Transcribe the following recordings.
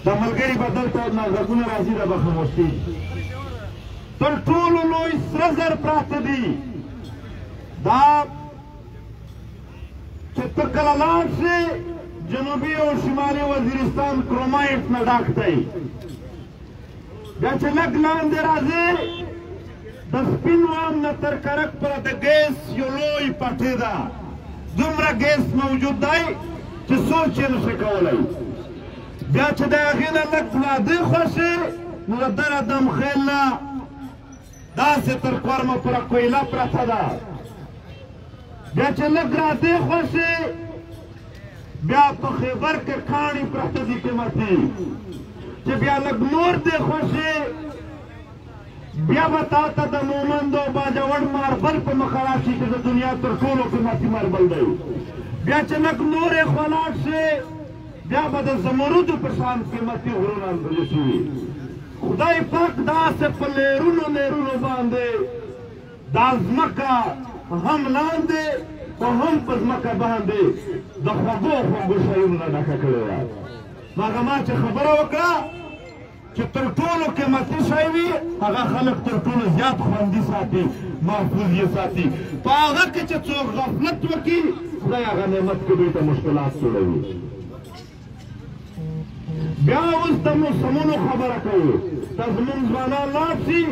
دا ملګري به دلته غږونه راځي دا به خاموشي تر ټولو لوی سره زر پراته دي دا چې ته کله لاړ شې جنوبي او شمالي وزیرستان کرومایټ نه ډک دی بیا چې لږ لاندې راځې د سپین وام نه تر کرک پره د ګیس یو لوی پټۍ ده دومره ګیس موجود دی چې سوچ یې نشي کولی بیا چې د هغې نه لږ پلادې خوښې نو د دره دمخیل نه داسې تر کورمه پوره کویله پرته ده بیا چې لږ رادې خوښې بیا په خیبر کې کاڼي پرته دي قیمتي چې بیا لږ نور دې خوښې بیا به تا ته د مومند او باجوړ ماربل په مخه راشي چې د دنیا تر ټولو قیمتي ماربل دی بیا چې لږ نورې خلاص شي بیا به د زمرودو په شان قیمتي غرونه اندلې شوي خدای پاک داسې په لیرونو لیرونو باندې دا ځمکه هم لاندې او هم په ځمکه باندې د خوږو خوږو شیونو نه ډکه کړې ده نو هغه ما چې خبره وکړه چې تر ټولو قیمتي شی وي هغه خلک تر ټولو زیات خوندي ساتي محفوظ یې ساتي په هغه کې چې څوک غفلت وکړي خدای هغه نعمت کې دوی ته مشکلات جوړوي بیا اوس د موسمونو خبره کوو دا زمونږ ځوانان لاړ شي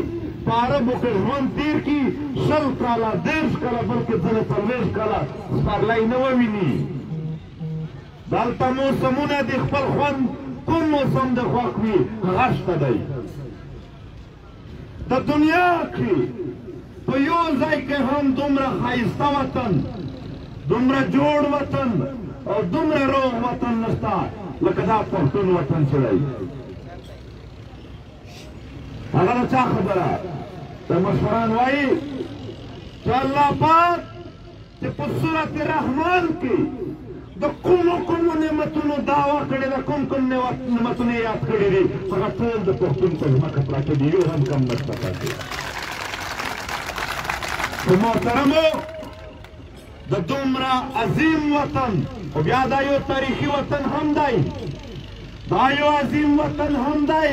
په عربو کې ژوند تېر کړي 20 کاله 30 کاله بلکې ځینې 40 کاله سپرلی نه وویني دلته موسمونه د خپل خوند کوم موسم د خوښ وي هغه شته دی د دنیا کې په یو ځای کې هم دومره ښایسته وطن دومره جوړ وطن او دومره روغ وطن نشته لکه دا پښتون وطن چې دی هغه د چا خبره د مشران وایي چې الله پاک چې په سورت رحمان کې د کومو کومو نعمتونو دعوه کړې ده کوم کوم نعمتونه یاد کړي دي هغه ټول د پښتون په ځمکه پراته دي یو هم کم نشته پاتې په محترمو د دومره عظیم وطن خو بیا دا یو تاریخي وطن هم دی دا یو عظیم وطن هم دی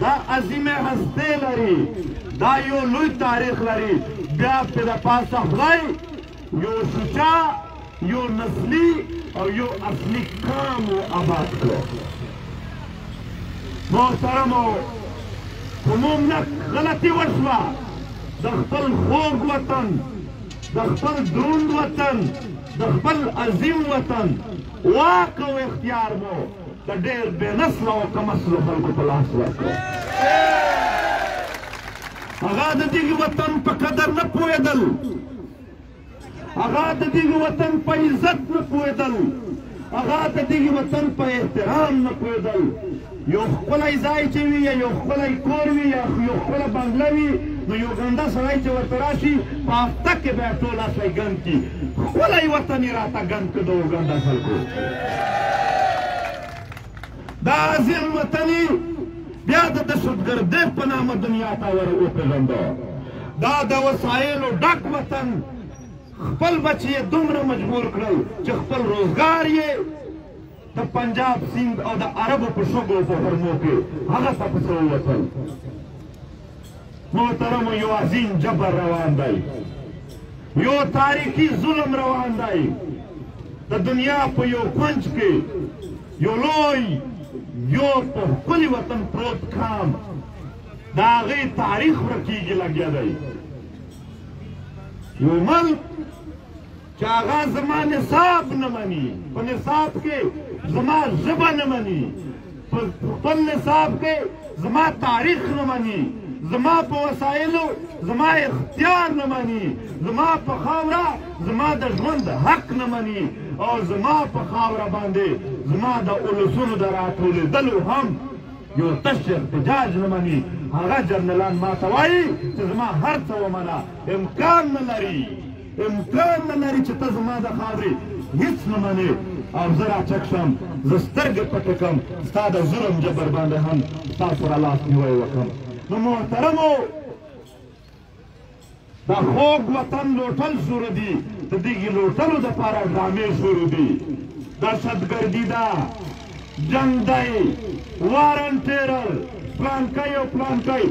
دا عظیم هستې لري دا یو لوی تاریخ لري بیا پې د پاسه خدای یو شجاع یو نسلی او یو اصلي کام و آباد کړو محترمو خو موږ نه غلطي وشوه د خپل خوږ وطن د خپل دروند وطن د خپل عظیم وطن واک او اختیار مو د ډېر بې نسله او کم اصلو خلکو په لاس ورکړو هغه د دغه وطن په قدر نه پوهېدل هغه د دغه وطن په عزت نه پوهېدل هغه د دغه وطن په احترام نه پوهېدل یو ښکلی ځای چې وي یا یو ښکلی کور وي یا یو ښکله بنګله وي نو یو ګنده سړی چې ورته راشي په هفته کې به یې ټول اصلی ګند کړي ښکلی وطن یې راته ګند کړه د ګنده خلکو دا عظیم وطن بیا د دهشتګردۍ په نامه دنیا ته وپېژنده دا د وسایلو ډک وطن خپل بچی یې دومره مجبور کړل چې خپل روزګار یې د پنجاب سیند او د عربو په شګو په حرمو کې هغه ته پسې ووتل محترمو یو عظیم جبر روان دی یو تاریخي ظلم روان دی د دنیا په یو کونج کې یو لوی یو په ښکلي وطن پروت کام د هغې تاریخ ورکېږي لګیا دی یو ملک چې هغه زما نصاب نه مني په نصاب کې زما ژبه نه مني په خپل نصاب کې زما تاریخ نه مني زما په وسایلو زما اختیار نه مني زما په خاوره زما د ژوند حق نه مني او زما په خاوره باندې زما د اولسونو د راټولېدلو هم یو تش احتجاج نه مني هغه جنرالان ما ته وایي چې زما هر څه ومنه امکان نه لري چې ته زما د خاورې هېڅ نه منې او زه راچک شم زه سترګې پټې کړم ستا د ظلم جبر باندې هم ستا سره لاس نیوی وکړم نو محترمو دا خوږ وطن لوټل شروع دي د دغې لوټلو دپاره ډرامې شروع دي دهشتګردي ده، جنگ دی، وارن ټیرر، پلانکی او پلانکی،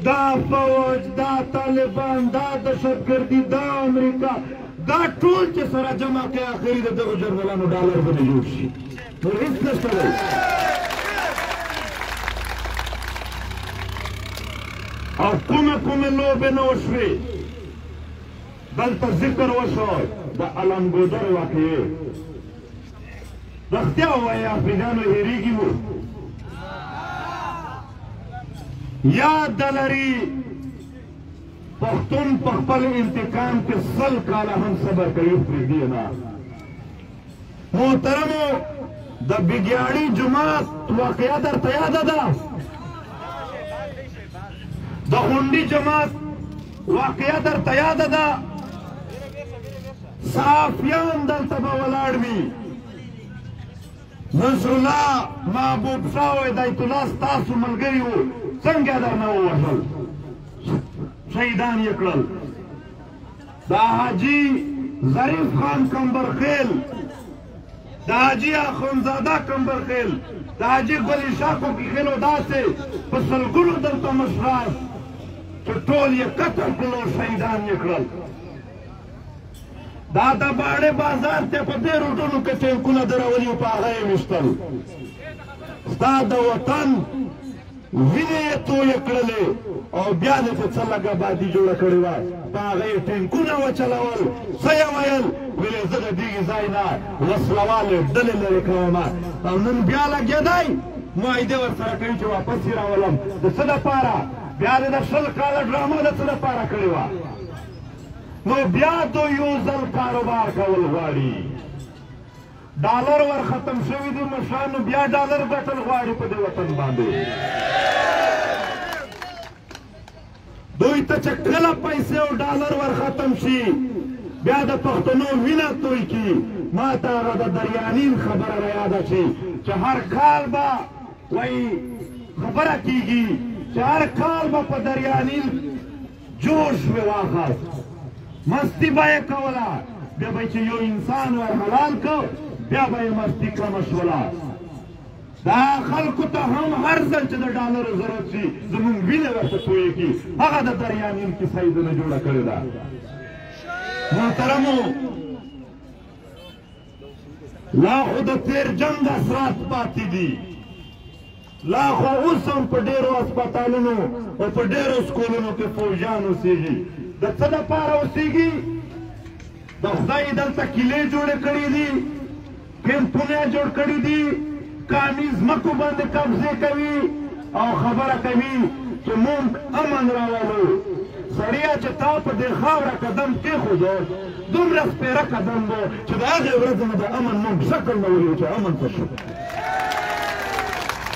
دا فوج، دا طالبان، دا دهشتګردي، دا امریکا، دا ټول چې سره جمع کړي اخري د دغو جنرالانو ډالر به نه جوړ شي. نور هېڅ نشته دی. او کومې لوبې نه وشوې. دلته ذکر وشو د علمګودر واقعې. رښتیا ووایي افریقایانو هېرېږي مو؟ یاد لري پښتون په خپل انتقام کې 100 کاله هم صبر کوي پرېږدي نه. محترمو د بیګیاړي جومات واقعه درته یاده ده؟ د غونډي جماعت واقعه درته یاده ده؟ صحافیان دلته به ولاړ وي. نصر الله محبوب شاه وایي بیت الله ستاسو ملګري وو، څنګه درنه ووژل، شهیدان یې کړل. د حاجي ظریف خان کمبرخیل، د حاجي اخندزاده کمبرخیل، د حاجي ګلي شاه کوکیخیل او داسې په سلګونو دلته مشران چې ټول یې قتل کړل او شهیدان یې کړل. دا د باړې بازار ته په دې روډونو کې ټینکونه درولي او په هغه یې ویشتل. ستا د وطن وینې یې تویې کړلې او بیا دې په څه لږه بادي جوړه کړې وه، په هغه یې ټینکونه وچلول. څه یې ویل؟ ویلې زه د دې ځای نه وسلوالې ډلې لرې کومه او نن بیا لګېدی معاهدې ورسره کوي چې واپس یې راولم. د څه دپاره؟ بیا دې د 100 کاله ډرامه د څه دپاره کړې وه؟ نو بیا دوی یو ځل کاروبار کول غواړي. ډالر ور ختم شوي دي مشرانو، بیا ډالر ګټل غواړي په دې وطن باندې. دوی ته چې کله پیسې او ډالر ور ختم شي بیا د پښتنو وینه توی کي. ما ته هغه د دریانین خبره را یاده شي چې هر کال به وایي خبره کېږي چې هر کال به په دریانین جوش واخست، مستی به یې کوله، بیا به چې یو انسان ور حلال کړ بیا به یې مستی کمه شوله. دا خلکو ته هم هر ځل چې د ډالرو ضرورت شي زمونږ وینه ورته تویېږي. هغه د دریانین کیسه یې دنه جوړه کړې ده. محترمو لا خو د تېر جنګ اثرات پاتې دي، لا خو اوس هم په ډېرو هسپتالونو او په ډېرو سکولونو کې فوجیان اوسېږي. د څه دپاره اوسېږي؟ د خدای دلته کیلې جوړې کړي دي، کیمپونه جوړ کړي دي، کامي ځمکو باندې قبضې کوي او خبره کوي چې موږ امن راولو. سړیه چې تا په دې خاوره قدم کېښودو دومره سپېره قدم و چې د هغې ورځې نه د امن موږ شکل نه ولیو چې امن ته شو.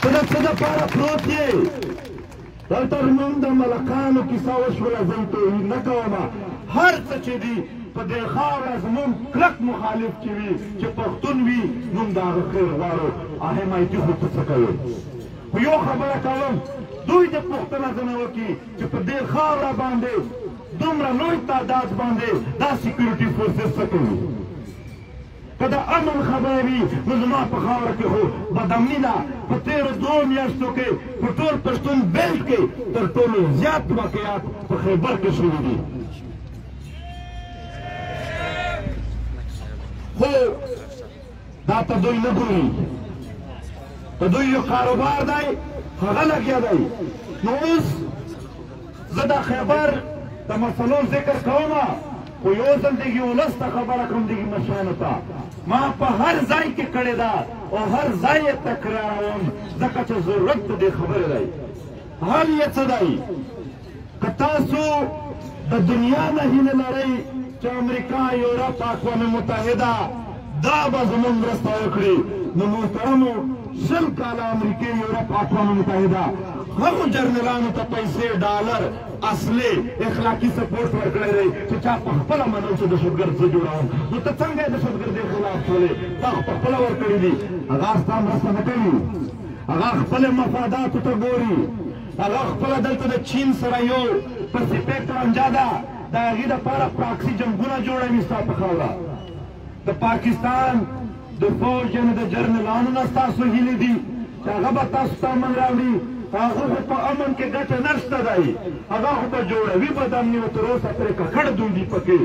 ته د څه دپاره پروت یې؟ دلته زمونږ د ملکانو کیسه وشوله، زه یې توهین نه کومه. هر څه چې دي په دې خاوره زمونږ کلک مخالف چې وي چې پښتون وي موږ د هغه خیر غواړو. حمایتي خو ته څه کوې؟ خو یو خبره کوم، دوی د پوښتنه ځنه وکړي چې په دې خاوره باندې دومره لوی تعداد باندې دا سیکیورټي فورسز څه کوي؟ که د امن خبره وي نو زما په خاوره کې خو بدامني ده. په تېرو 2 میاشتو کې په ټول پښتون بیلټ کې تر ټولو زیات واقعات په خیبر کې شوي دي. خو دا ته دوی نه ګوري، ته دوی یو کاروبار دی هغه لګیا دی. نو اوس زه د خیبر د مسلو ذکر کومه، خو یو ځل دغې ولس ته خبره کوم، دغې مشرانو ته ما په هر ځای کې کړې ده او هر ځای یې تکراروم ځکه چې ضرورت د دې خبرې دی. حال یې څه دی؟ که تاسو د دنیا نه هیله لرئ چې امریکا، یورپ، اقوام متحده دا به زموږ مرسته وکړي، نو محترمو 100 کاله امریکې، یورپ، اقوام متحده هغو جرنرانو ته پیسې، ډالر، اصلي اخلاقي سپورټ ورکړی دی چې چا په خپله منل چې دهشتګرد زه جوړوم. نو ته څنګه یې دهشتګردۍ خلاف شولې؟ تا خو په خپله ورکړي دي. هغه ستا مرسته نه کوي، هغه خپلې مفاداتو ته ګوري، هغه خپله دلته د چین سره یو پسیفیک رانجه ده، د هغې دپاره پراکسي جنګونه جوړوي ستا په خاوره. د پاکستان، د فوج یعنې د جرنیلانو نه ستاسو هیلې دي چې هغه به تاسو ته امن راوړي هغه خو په امن کې ګټه نشته دی هغه خو به جوړوي به د امني تر اوسه پرې ککړ دوی دي پکې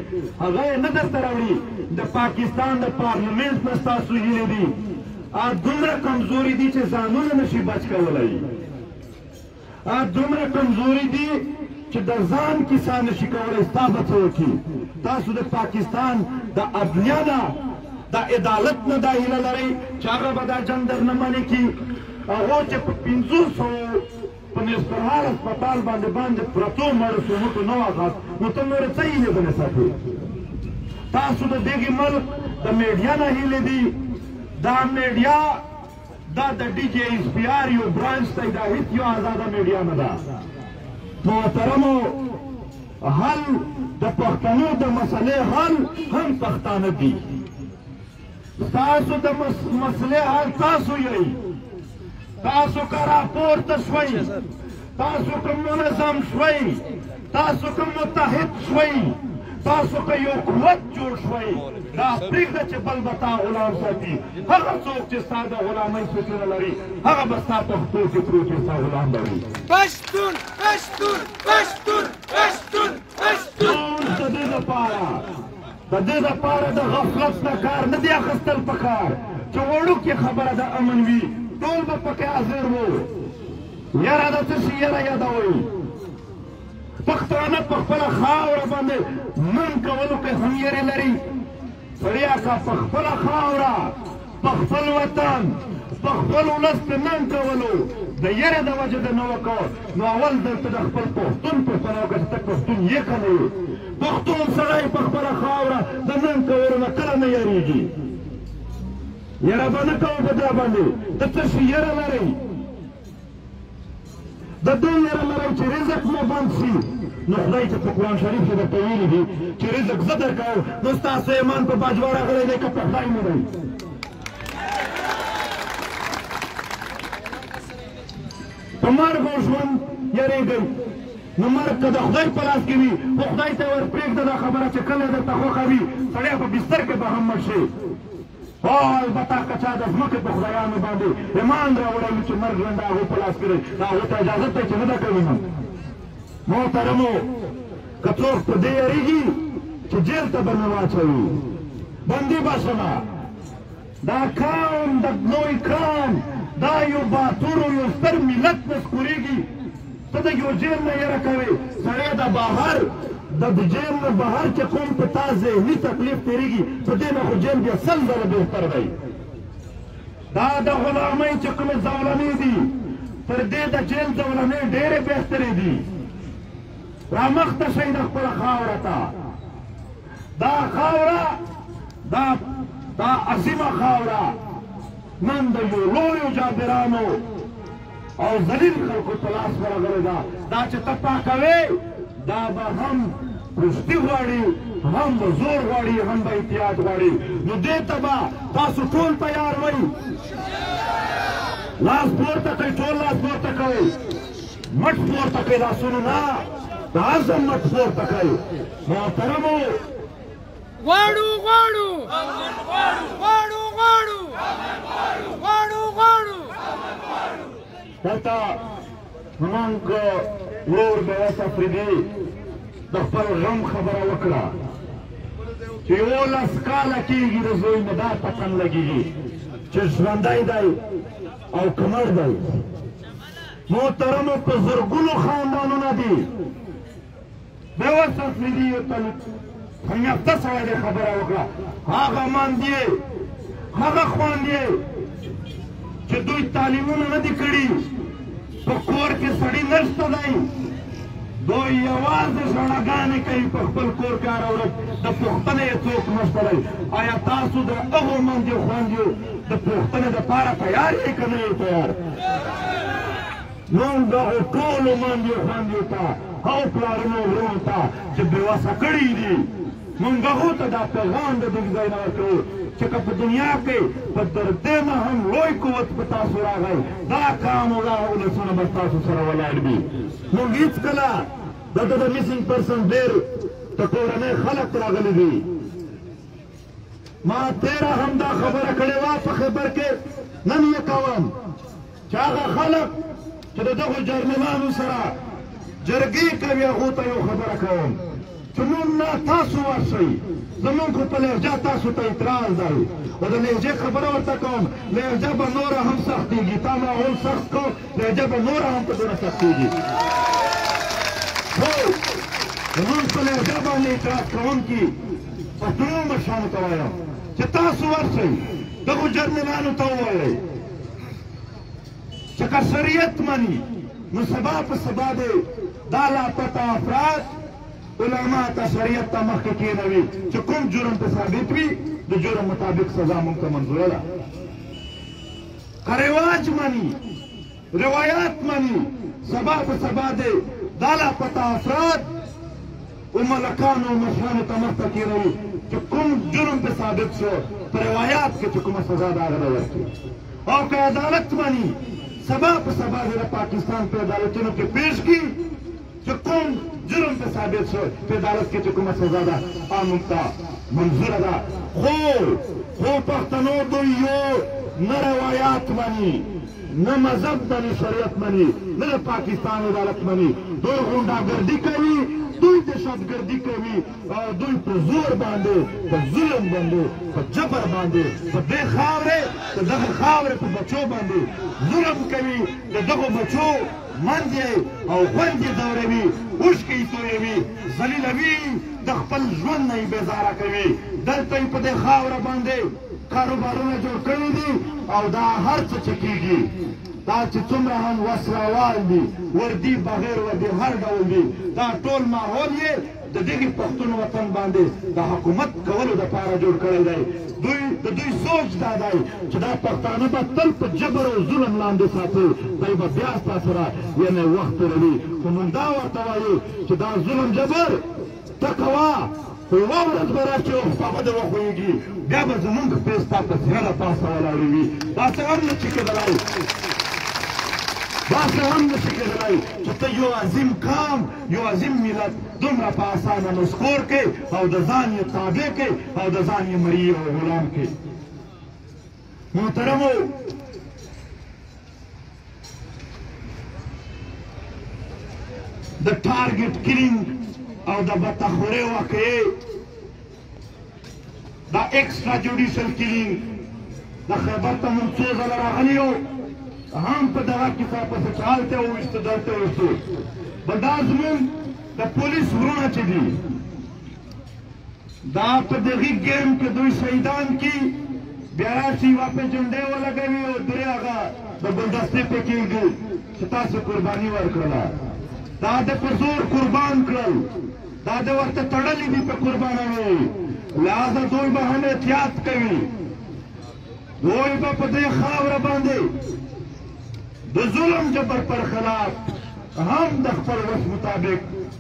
هغه یې نه درته راوړي د پاکستان د پارلمنټ نه ستاسو هیلې دي دومره کمزوري دي چې ځانونه نشي بچ کولی دومره کمزوري دي چې د ځان کیسه نشي کولی ستا به څه وکړي تاسو د پاکستان د عدلیه نه د عدالت نه دا هیله لرئ چې هغه به دا جنګ در نه منې کړي هغو چې په 500 په نصفحال هسپتال باندې پرتو مړو سومکو نه واغاست نو ته نورې څه هیلې به نه ساتې تاسو د دغې ملک د میډیا نه هیلې دي دا میډیا دا د ډي جي ایس پي آر یو برانچ دی دا هیڅ یو آزاده میډیا نه ده محترمو حل د پښتنو د مسلې حل هم پښتانه دي تاسو د مسلې حل تاسو یئ تاسو که راپورته شوئ تاسو که منظم شوئ تاسو که متحد شوئ تاسو که یو قوت جوړ شوئ دا پرېږده چې بل به تا غلام ساتي هغه څوک چې ستا د غلامۍ فکر لري هغه به ستا پښتو کې پروت وي ستا غلام به وي پښتون پښتون پښتون پښتون پښتون د دې دپاره د غفلت نه کار نه دی اخیستل پکار چې وړوکې خبره د امن وي ټول به پکې حاضر وو یاره د څه شي یاره یادوئ پښتانه په خپله خاوره باندې من کولو کې هم یېرې لري سړیا که په خپله خاوره په خپل وطن په خپل ولس کې من کولو د یېرې د وجې د نه وکړو نو اول دلته د خپل پښتون پوښتنه وکړه چې ته پښتون یې که نه یې پښتون سړی په خپله خاوره د من کولو نه کله نه یېرېږي یره به نه کوو په دا باندې د څه شي یره لرئ د دې یره لرئ چې رزق مو بند شي نو خدای چې په قرآن شریف کې درته ویلي دي چې رزق زه درکوم نو ستاسو ایمان په باجوړ راغلی دی که په خدای نه دی په مرګ او ژوند یېرېږئ نو مرګ که د خدای په لاس کې وي خو خدای ته ور پرېږده دا خبره چې کله درته خوښه وي سړی په بستر کې به هم مړ شي البته که چا د ځمکې په خدایانو باندې ایمان راوړی چې مرګ ژوند د هغو په لاس کې دی د هغو ته اجازت دی چې نه ده کوي نو محترمو که څوک په دې یېرېږي چې جیل ته به نه واچوي بندي به شمه دا قوم د لوی قوم دا یو باتور یو ستر ملت نسکورېږي ته د یو جیل نه یېره کوې سړی د بهر د جیل نه بهر چې کوم په تا ذهني تکلیف تېرېږي په دې نه خو جیل بیا 100 ځله بهتر دی دا د غلامۍ چې کومې زولنې دي تر دې د جیل زولنې ډېرې بهترې دي رامخته شئ د خپله خاوره ته دا خاوره دا عظیمه خاوره نن د یو لویو جابرانو او ذلیل خلکو په لاس ورغلې ده دا چې ته پاکوې دا به هم پرستی غواړي هم به زور غواړي هم به احتیاط غواړي نو دې ته به تاسو ټول تیار وئ لاس پورته کوئ ټول لاس پورته کوئ مټ پورته کوئ لاسونو نه د عزم مټ پورته کوئ محترمو غواړو غواړو غواړو غواړو غواړو غواړو دلته زموږ ورور بیاس افریدي د خپل غم خبره وکړه چې 11 کاله کېږي د زوی نه دا پتن لګېږي چې ژوندی دی او که مړ دی محترمو په زرګونو خاندانونه دي بیاس افریدي یو همیافته سړی دی خبره وکړه هغه ماندې هغه خواندې چې دوی تعلیمونه نه دي کړي په کور کې سړی نشته دی دوی یوازې ژړاګانې کوي په خپل کور کې هره ورځ د پوښتنې یې څوک نشته دی آیا تاسو د هغو ماندیو خواندیو د پوښتنې دپاره تیار یې که نه یې تیار موږ دغو ټولو ماندیو خواندیو ته هغو پلارونو ورونو ته چې بېوسه کړي دي موږ هغو ته دا پیغام د دې ځای نه ورکوو چې که په دنیا کې په تر دې نه هم لوی قوت په تاسو راغی دا قام او دا ولسونه به ستاسو سره ولاړ وي موږ هېڅکله دلته د مسینګ پرسن ډېر د کورنۍ خلک راغلي دي ما تیرا هم دا خبره کړې وه په خبر کې نن یې کوم چې هغه خلک چې د دغو جرنیلانو سره جرګې کوي هغو ته یو خبره کوم چې موږ نه تاسو ورشئ زمونږ خو په لهجه تاسو ته اعتراض دی او د لهجې خبره ورته کوم لهجه به نوره هم سختېږي تا ماحول سخت کو لهجه به نوره هم په دونه سختېږي خو زمونږ په لهجه باندې اعتراض کوونکي پښتنو مشرانو ته وایم چې تاسو ورشئ دغو جرنیلانو ته ووایئ چې که شریعت مني نو سبا په سبا دی دا لاپته افراد علما ته شریعت ته مخکې کېنوي چې کوم جرم په ثابت وي د جرم مطابق سزا موږ ته منظوره ده که رواج مني روایات مني سبا په سبا دی دا لاپته افراد او ملکانو او مشرانو ته مخته کېنوي چې کوم جرم په ثابت شو په روایات کې چې کومه سزا ده هغه به ورکړي او که عدالت مني سبا په سبا دی د پاکستان په عدالتونو کې پیش کړي چې کوم جرم په ثابت شو په عدالت کې چې کومه سزا ده هغه موږ ته منظوره ده خو پښتنو دوی یو نه روایات مني نه مذهب د نه شریعت مني نه د پاکستان عدالت مني دوی غونډاګردي کوي دوی دهشتګردي کوي او دوی په زور باندې په ظلم باندې په جبر باندې په دې خاورې د دغه خاورې په بچو باندې ظلم کوي د دغو بچو منځ او خوند یې ځوروي اوښکې یې تویوي ذلیلوي د خپل ژوند نه یې بېزاره کوي دلته یې په دې خاوره باندې کاروبارونه جوړ کړي دي او دا هر څه چې کېږي دا چې څومره هم وسلوال دي وردي بغیر وردي هر ډول دي دا ټول ماحول یې د دغې پښتون وطن باندې د حکومت کولو دپاره جوړ کړی دی د دوی سوچ دا دی چې دا پښتانه به تل په جبر او ظلم لاندې ساتي دی به بیا ستا سره یعنې وخت تېروي خو موږ دا ورته وایو چې دا ظلم جبر ته کوه خو یوه ورځ به راشي او خپه به دې وښویږي بیا به زمونږ پیس تا په څېره له پاسه ولاړې وي داسې هم نه شي کېدلی داسې هم نه شي کېدلی چې ته یو عظیم قام یو عظیم ملت دومره په اسانه نسکور کې او د ځان یې تابع کې او د ځان یې مري او غلام کې محترمو د ټارګټ کلینګ او د بتخورې واقعې دا ایکسټرا جوډیشل کلینګ د خیبر ته موږ څو ځله راغلي یو هم په دغه کیسه پسې چې هلته وویشتو دلته وویشتو به دا زموږ د پولیس ورونه چې دي دا په دغې ګیم کې دوی شهیدان کي بیا راشي یوه پیجنډۍ ولګوي او درې هغه د ګلدستې پې کېږي چې تاسو قرباني ورکړله دا د په زور قربان کړل دا د ورته تړلي دي په قربانوي لہذا دوی به هم احتیاط کوي دوی به په دې خاوره باندې د ظلم جبر پر خلاف هم د خپل وس مطابق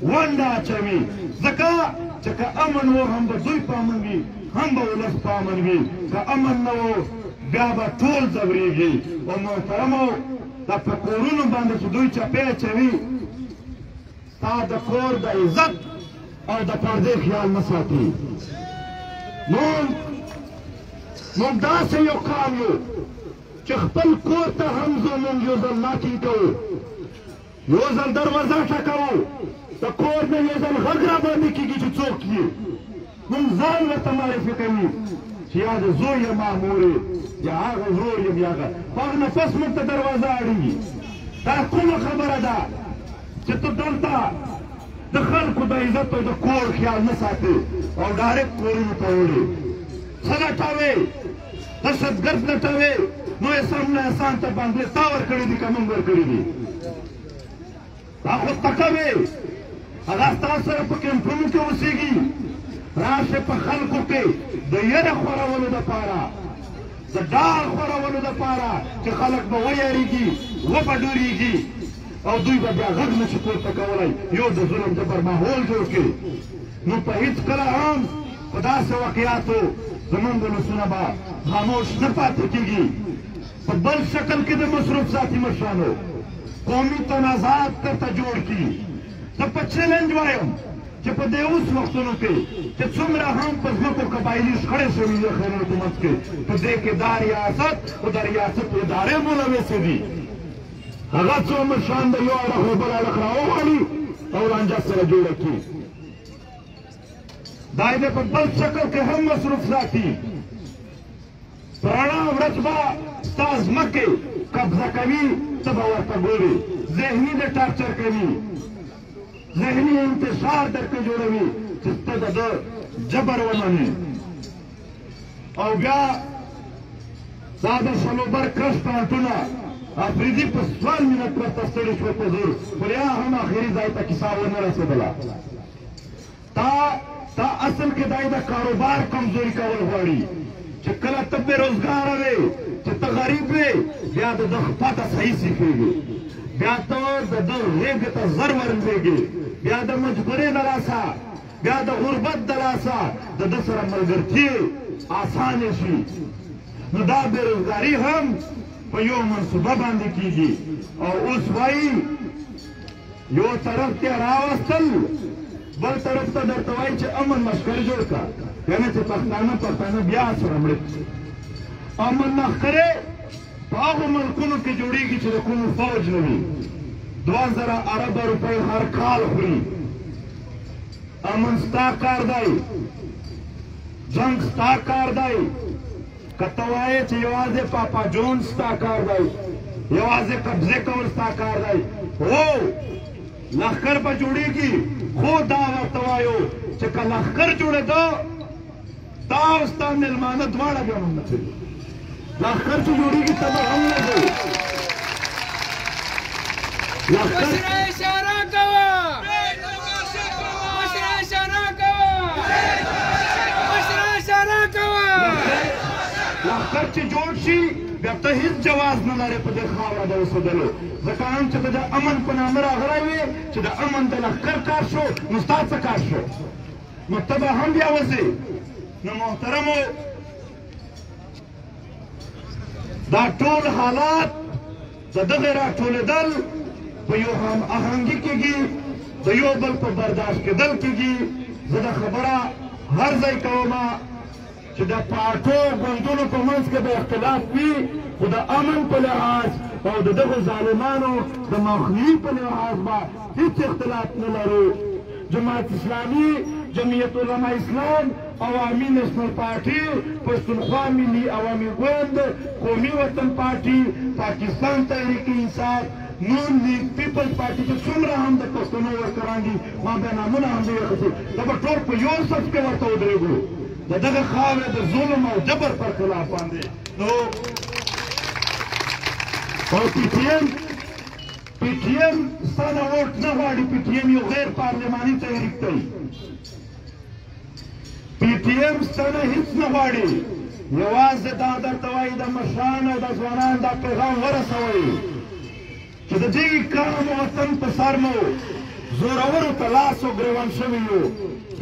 ونډه اچوي ځکه چې که امن و هم به دوی په امن وي هم به ولس په امن وي که امن نه و بیا به ټول ځورېږي او محترمو دا په کورونو باندې چې دوی چپې اچوي ستا د کور د عزت او د پردې خیال نه ساتي موږ داسې یو قام یو چې خپل کور ته هم زموږ یو ځل ناکي کوو یو ځل دروازه ټکوو د کور نه یو ځل غږ را باندې کېږي چې څوک یې موږ ځان ورته معرفي کوي چې یا د زوی یم مامورې یا هغه ورور یم یا هغه په هغه نفس موږ ته دروازه اړېږي دا کومه خبره ده چې ته دلته د خلکو د عزت او د کور خیال نه ساتې او ډایرکټ کورونو ته وړې څه لټوې دهشتګرد لټوې نو احسان نه احسان ته باندې تا ورکړي دي که موږ ورکړي دي دا خو تکه وې هغه ستا سره په کیمپونو کې اوسېږي راشه په خلکو کې د یره خورولو دپاره د ډار خورولو دپاره چې خلک به ویریږي وبه ډورېږي او دوی به بیا غږ نشي پورته کولی یو د ظلم جبر ماحول جوړ کړي نو په هېڅ کله هم په داسې واقعاتو زمونږ ولسونه به خاموش نه پاتې کېږي په بل شکل کې د مصروف ساتي مشرانو قومي تنازعات درته جوړ کړي زه په چیلنج وایم چې په دې اوس وختونو کې چې څومره هم په ځمکو قبایلي شخړې شوي دي خیرونو په منځ کې په دې کې دا ریاست او د ریاست ادارې ملوثې دي هغه څو مشران د یو اړخ له بل اړخ راوغواړي او رانجه سره جوړه کړي دا یې په بل شکل کې هم مصروف ساتي په رڼا ورځ به ستا ځمکې قبضه کوي ته به ورته ګورې ذهني دې ټارچر کوي ذهني انتشار درته جوړوي چې ته د ده جبر ومنې او بیا دا د شلوبر کش پانټونه افریدي په 12 منټ پرته ستړي شوه په زور خو یا هم آخري ځای ته کیسه ونه رسېدله تا اصل کې دا د کاروبار کمزوري کول غواړي چې کله ته بېروزګاره وې چې ته غریب وې بیا د ده خپاته صحیح سیخېږي بیا ته د ده غېږې ته زر ورلوېږي بیا د مجبورۍ د لاسه بیا د غربت د لاسه د ده سره ملګرتي اسانې شي نو دا بېروزګاري هم په یو منصوبه باندې کېږي او اوس وایي یو طرف ته راوستل بل طرف ته درته وایي چې امن مشکل جوړ کړه یعنې چې پښتانه بیا سره مړه امن لښکرې په هغو ملکونو کې جوړېږي چې د کومو فوج نه وي 2000 اربه روپۍ هر کال خوري امن ستا کار دی جنګ ستا کار دی که ته وایې چې یوازې پاپا جون ستا کار دی یوازې قبضې کول ستا کار دی هو لښکر به جوړېږي خو دا ورته وایو چې که لښکر جوړېده تا او ستا مېلمانه دواړه بیا هم نه کوي لښکر چې جوړېږي ته به هم نه کوي مشره اشاره کوه مشره اشاره کوه مشره اشاره کوه لښکر چې جوړ شي بیا ته هېڅ جواز نه لرې په دې خاوره د اوسېدلو ځکه هم چې ته د امن په نامه راغلی وې چې د امن د لښکر کار شو نو ستا څه کار شو نو ته به هم بیا وځې نو محترمو دا ټول حالات د دغې راټولېدل په یو هم آهنګي کېږي د یو بل په برداشت کېدل کېږي زه دا خبره هر ځای کومه چې د پارټو ګوندونو په منځ کې به اختلاف وي خو د امن په لحاظ او د دغو ظالمانو د مخنیوي په لحاظ به هېڅ اختلاف نه لرو جماعت اسلامي جمعیت علما اسلام عوامي نیشنل پارټي پښتونخوا ملي عوامي ګوند قومي وطن پارټي پاکستان تحریک انصاف نون لیگ پیپلز پارټي چې څومره هم د پښتنو ورکران دي ما بیا نامونه هم دې اخیستي دا به ټول په یو صف کې ورته ودرېږو د دغه خاورې د ظلم او جبر پر خلاف باندې نو او پی ټي ایم ستا نه ووټ نه غواړي پی ټي ایم یو غیر پارلماني تحریک دی پی ټي ایم ستا نه هېڅ نه غواړي یوازې دا درته وایي د مشرانو او د ځوانانو دا پیغام ورسوئ چې د دې کام وطن په سر مو زورورو ته لاس و ګرېوان شوي یو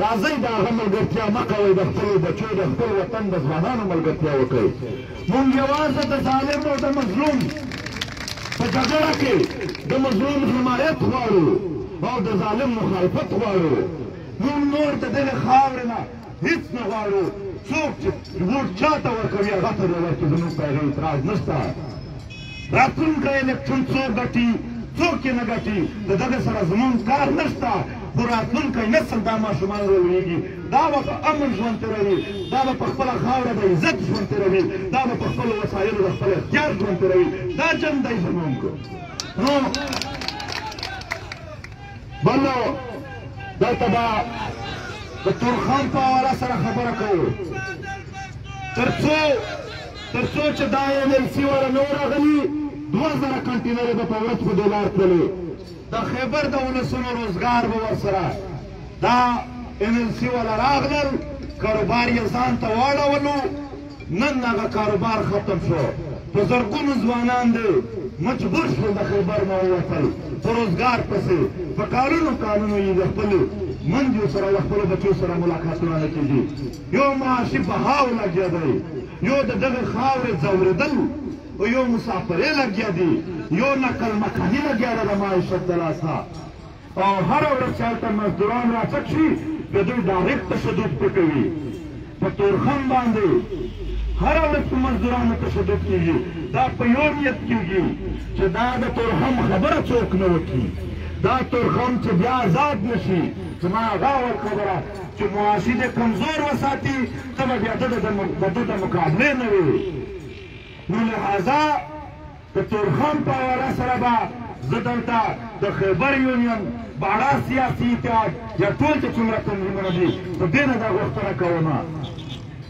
راځئ د هغه ملګرتیا مه کوئ د خپلو بچو د خپل وطن د ځوانانو ملګرتیا وکړئ موږ یوازې د ظالم او د مظلوم په جګړه کې د مظلوم حمایت غواړو او د ظالم مخالفت غواړو موږ نور د دغې خاورې نه هېڅ نه غواړو څوک چې ووټ چا ته ورکوي هغه ته دې ورکړي زموږ په هغې اعتراض نشته راتلونکی الیکشن څوک ګټي څوک یې نه ګټي د دغه سره زموږ کار نشته خو راتلونکی نسل دا ماشومان رالویږي دا به په امن ژوند تېروي دا به په خپله خاوره د عزت ژوند تېروي دا به په خپلو وسایلو د خپل اختیار ژوند تېروي دا جنګ دی زموږ نو بل دلته به د تورخان په حواله سره خبره کوو تر څو چې دا NLC والا نه راغلي 2000 کنټینرې به په ورځ په ډالر تللې د خیبر د ولسونو روزګار به ورسره دا NLC والا راغلل کاروبار یې ځان ته واړولو نن هغه کاروبار ختم شو په زرګونو ځوانان دی مجبور شول د خیبر نه ووتل په روزګار پسې په کالونو یې د خپلو منځو سره د خپلو بچو سره ملاقاتونه نه کېږي یو معاشي بهاو لګیا دی یو د دغه خاورې ځورېدل او یو مسافرۍ لګیا دي یو نقل مکاني لګیا ده د معیشت د لاسه او هره ورځ چې هلته مزدوران راڅک شي د دوی ډایرکټ تشدد پې کوي په تورخم باندې هره ورځ په مزدورانو تشدد کېږي دا په یو نیت کېږي چې دا د تورخم خبره څوک نه وکړي دا تورخم چې بیا آزاد نه شي زما هغه اول خبره چې معاشي دې کمزور وساتي ته به بیا د ده د مقابلې نه وي نو لهذا د تورخم په حواله سره به زه دلته د خیبر یونین باړه سیاسي اتحاد یا ټول چې څومره تنظیمونه دي په دې نه دا غوښتنه کومه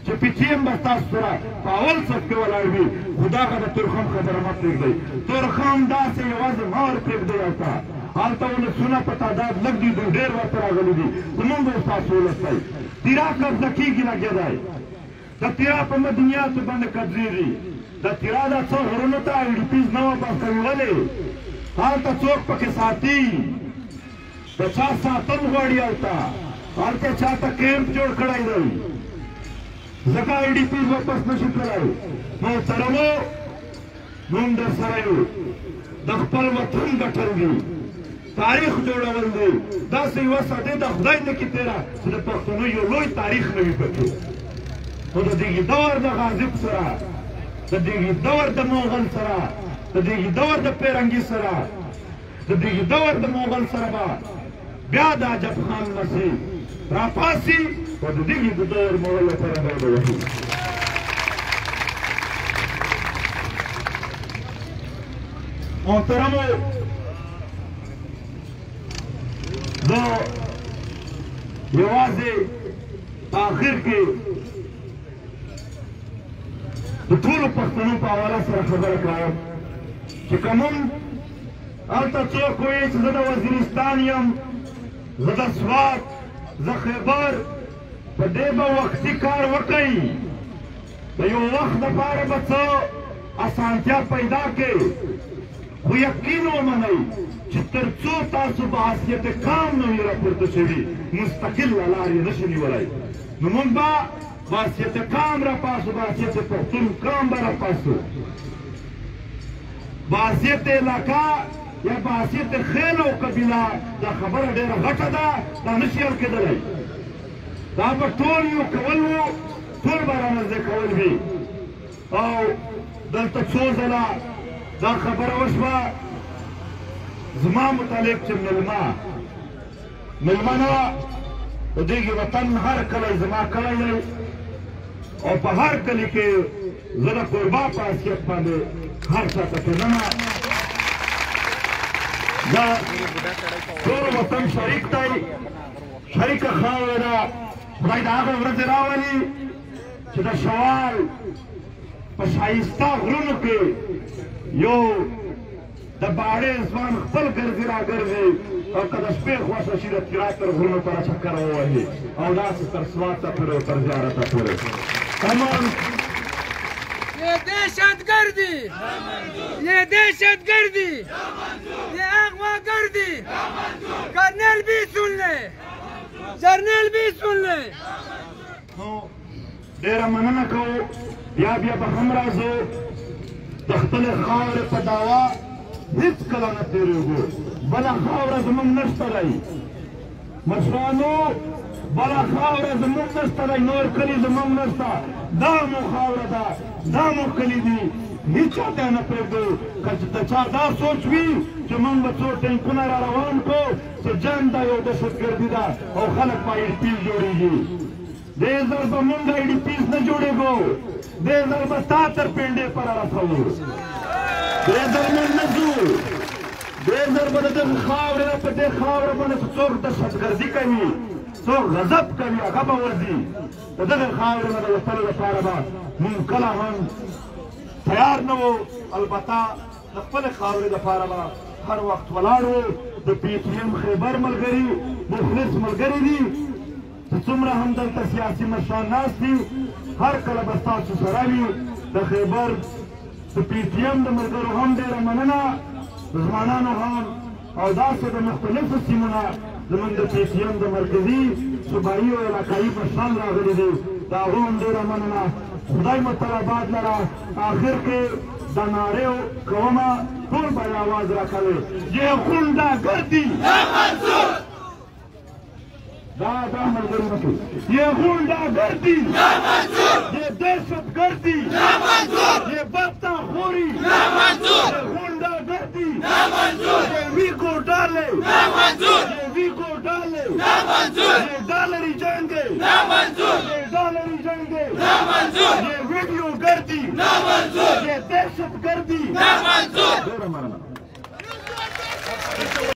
چې پیچیم به ستاسو سره په اول صف کې ولاړ وي خو دغه د تورخم خبره مه پرېږدئ تورخم داسې یوازې مه ورپرېږدئ هلته هلته ولسونه په تعداد لږ دي دوی ډېر ورته راغلي دي زمونږ به ستاسو ولس دی تیرا قبضه کېږي لګېدی د تیرا په مدنیاتو باندې قبضېږي د تیرا دا څو غرونو ته ایډیپیز نه واپس کوي ولې هلته څوک پکې ساتي د چا ساتل غواړي هلته چاته کیمپ جوړ کړی دی ځکه ایډیپیز واپس نشي تللی محترمو موږ در سره یو د خپل وطن ګټل دي تاریخ جوړول دی داسې یوه ساده د خدای نه کې تېره چې د پښتنو یو لوی تاریخ نه وي پکې خو د دغې دور د غازب سره د دغې دور د مغل سره د دغې دور د پیرنګي سره د دغې دور د مغل سره به بیا د عجب خان مسیح راپاسي او د دغې د دور مغل لپاره به ووهي محترمو زه یوازې په آخر کې د ټولو پښتنو په حواله سره خبره کوم چې که مونږ هلته څوک وایي چې زه د وزیرستان یم زه د سوات زه خیبر په دې به وختي کار وکئ د یو وخت دپاره به څه اسانتیا پیدا کړي خو یقین ومنئ چې تر څو تاسو په حیثیت کام نه وي راپورته شوي مستقل لارې نشي نیولی نو مونږ به په حیثیت کام راپاسو په حیثیت پښتون کام به راپاسو په حیثیت علاقه یا په حیثیت خیل او قبیله دا خبره ډېره غټه ده دا نشي حل کېدلی دا به ټول یو کول وو ټول به رانږدې کول وي او دلته څو ځله دا خبره وشوه زما متعلق چې مېلمه نه د دغې وطن هر کلی زما کلی دی او په هر کلي کې زه د کوربا په حیثیت باندې هر چا ته کېدمه دا ټول وطن شریک دی شریکه خاوره ده خدای د هغه ورځې راولي چې د شوال په ښایسته غرونو کې یو د باړې ځوان خپل ګرځي راګرځي او که د شپې خوښه شي د تیرا تر غرونو پره چکر ووهي او داسې تر سواته پورې او تر زیارته پورې تمام ये दहशतगर्दी ये दहशतगर्दी ये अगवागर्दी कर्नल भी सुन ले जर्नल भी सुन ले ډېره مننه کوو بیا بیا به هم راځو د خپلې خاورې په دعوا هېڅکله نه تېرېږو بله خاوره زموږ نشته دی مشرانو بله خاوره زموږ نشته دی نور کلي زموږ نشته دا مو خاوره ده دا مو کلي دي هېچا ته نه پرېږدو که د چا دا سوچ وي چې موږ به څو ټینکونه را روان کړو چې جنګ دا یو دهشتګردي ده او خلک په ایډیپیز جوړېږي دې ځل به موږ ایډیپیز نه جوړېږو دې ځل به تا تر پنډې پره رسوو دې ځل موږ نه ځو دې ځل به د دغې خاورې نه په دې خاوره باندې څوک دهشتګردي کوي څوک غضب کوي هغه به ورځي د دغې خاورې نه د وتلو لپاره به موږ کله هم تیار نه وو البته د خپلې خاورې دپاره به هر وخت ولاړ وو د پی ټي ایم خیبر ملګري مخلص ملګري دي چې څومره هم دلته سیاسي مشران ناست دي هر کله به ستاسو سره وي د خیبر د پی ټي ایم د ملګرو هم ډېره مننه د ځوانانو هم او داسې د مختلفو سیمو نه زموږ د پی ټي ایم د مرکزي صوبایي او علاقایي مشران راغلي دي د هغو هم ډېره مننه خدای مو تل آباد لره آخر کې د نارو کومه ټول به आवाज راکوي یہ غونډه ګردي دا ملګرو نشو یہ غونډه ګردي یہ دهشت ګردي یہ بدتخوري یہ غونډه ګردي یہ ویګو ډالې یہ ویګو ډالې یہ ډالري جنگ یہ ډالري جنگ یہ ویډیو ګردي یہ دهشت ګردي